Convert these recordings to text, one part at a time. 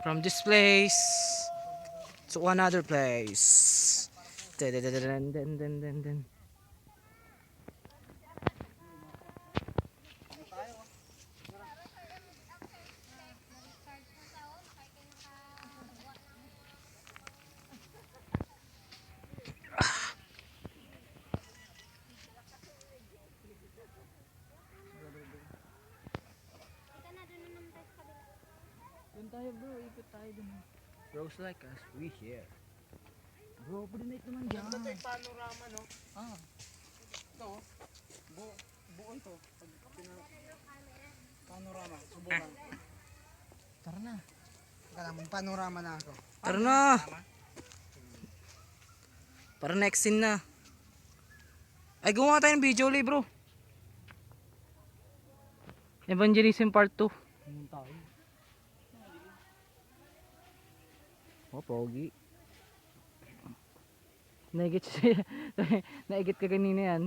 From this place to another place. Dun, dun, dun, dun, dun, dun, dun, dun. Doon tayo bro, ikot tayo dun. Bros like us, we here. Bro, pwede na naman dyan. Ito yung panorama, no? Ah, Ito, buo ito. Panorama, subukan. tara na. Teka lang, panorama na ako. Tara na! Para next scene na. Ay, gumawa tayo ng video ulit bro. Evangelism part 2. Doon tayo. Oh, pogi. Naigit siya. Naigit ka kanina yan.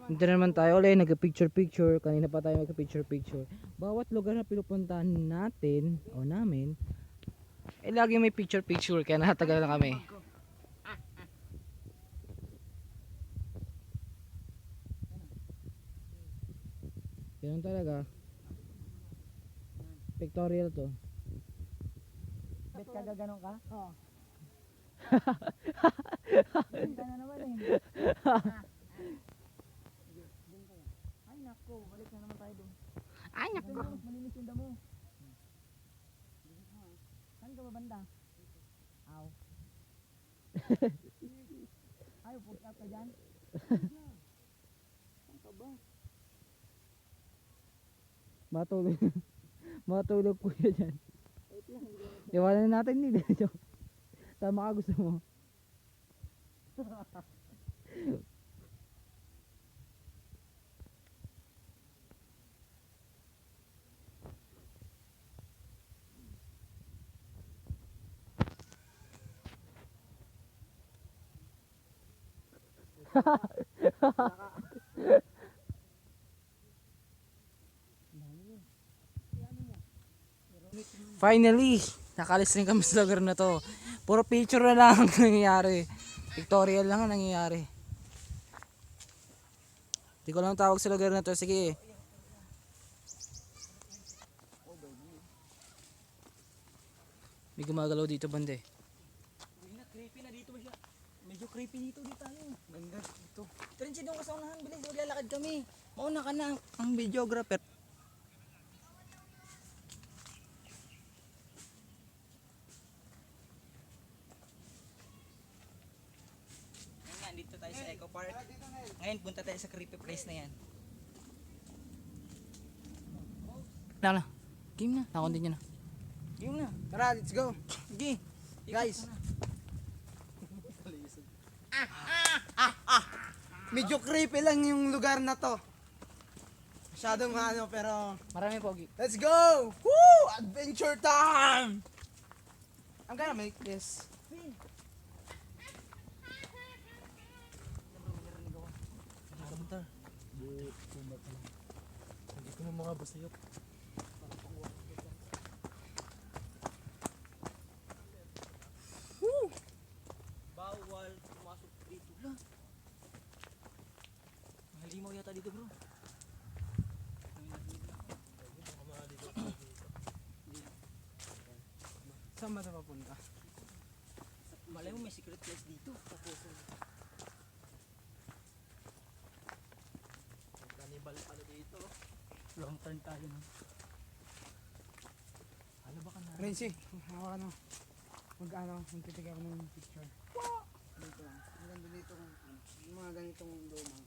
Dito naman tayo ulit, nagka-picture-picture. Kanina pa tayo nagka-picture-picture. Bawat lugar na pinupuntahan natin o namin, lagi may picture-picture. Kaya nakatagal na kami. Ganun talaga. Pictorial to. Bet ka gaganon ka? Oo. Doon ka na naman eh. Ay nako, balik na naman tayo doon. Ay, naku. Malinis yung damo. Saan ka ba banda? Aw. Ay, push up ka dyan? Saan ka ba? Matulog. Matulog kuya dyan. Iwanan natin dito. Tama ka gusto mo. Finally, nakalis rin kami sa lugar na to. Puro picture na lang ang nangyayari. Pictorial lang ang nangyayari. Hindi ko lang tawag sa lugar na to. Sige. May gumagalaw dito bande. Uy na, creepy na dito ba siya? Medyo creepy dito tayo. Ganda dito. Trinchi doon ka sa unahan, bilis maglalakad kami. Mauna ka na ang videographer. Ngayon, dito tayo sa Eco Park. Ngayon, punta tayo sa creepy place na yan. Na. Game na. Nakon din niya na. Yung na. Tara, let's go. Sige. Guys. Medyo creepy lang yung lugar na to. Masyadong ano, pero Marami pogi. let's go! Woo! Adventure time! I'm gonna make this. Hindi ko na mga basayok. Bawal pumasok dito lang. Mahalimaw yata dito bro. Saan ba ito papunta? Malay mo may secret place dito. Tapos Cannibal pala dito. long turn tayo no. Ano ba ka na? Renzi, hawakan mo. Magtitig ako ng picture. Dito lang. Ang ganda dito kung ano, yung mga ganitong lumang.